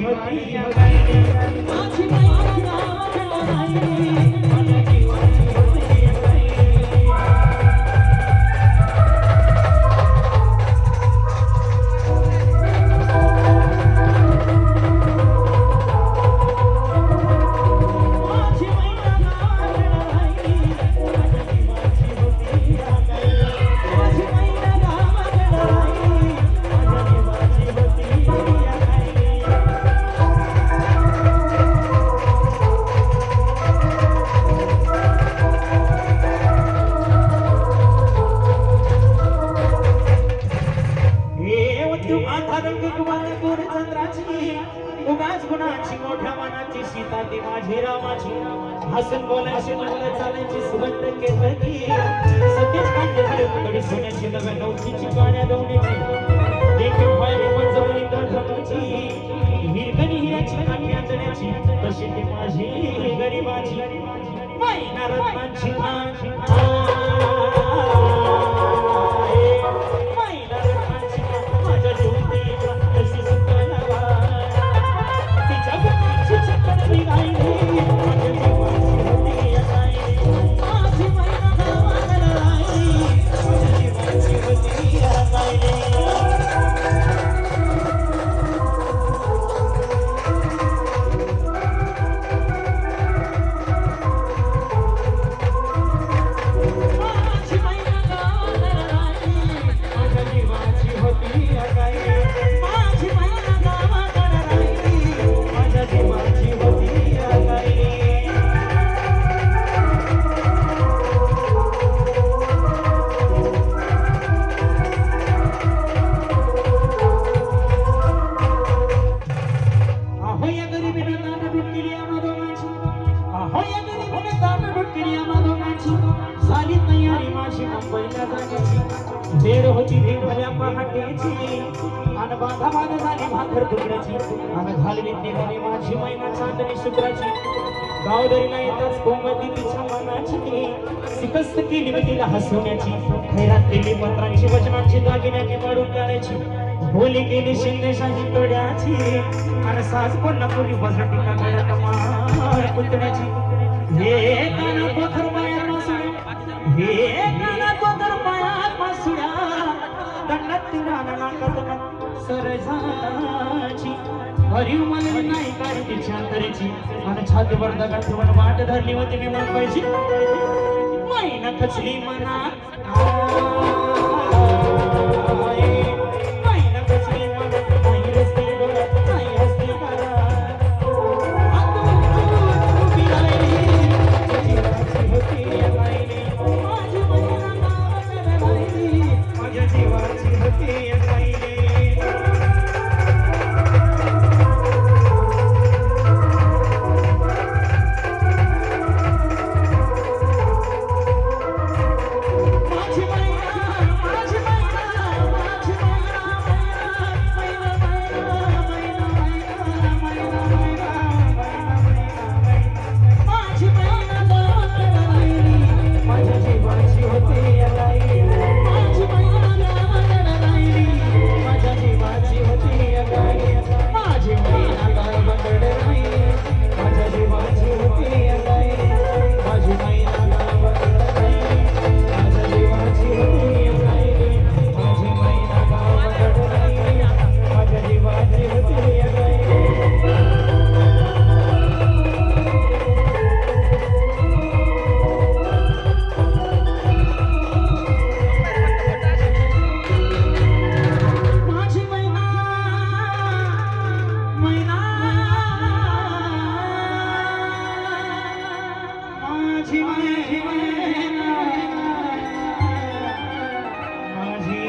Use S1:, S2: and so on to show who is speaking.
S1: होती या गायली माझी मैना गावाकडे माझ्या जीवाची होती या गायली उगाच गुणाची मोठ्या मनाची सीता ती माझी रामाची हसून बोलायची मला चालायची सुगंध केतकी सतीच कांदे कडे सोन्याची नव्या नवतीची गाण्या दौडीची देखील व्हायली पंजवली धरणाची हिरकणी हिऱ्याची काठी अंजण्याची तशी ती माझी गरीबाची मैना रत्नांची मैना रत्नांची माझ्या जीवनी तशी सुखाला भेड होती भेड भल्या पहाटेची अन बाधा बाधा झाली भाकर तुकड्याची अन घालवीत निघाली माझी मैना चांदणी शुक्राची गावदरीला येताच कोमती तिच्या मनाची सिकस्त केली मी तिला हसवण्याची खैरात केली पत्रांची वचनांची दागिन्याची पाडून काढायची बोली केली शिंदेशाची तोड्याची अन सास कोल्हापुरी बसटी कागडात माळ पुतण्याची हे काना पोखर बाहेर मासुड्या हे काना पोखर बाहेर मासुड्या दंडात तिराना नाकात सरजाची हरिव मला नाही काढी तिची अंतरीची आणि छातीवर दगड ठेवून वाट धरली होती मी मुंबईची मैना खचली मना माझी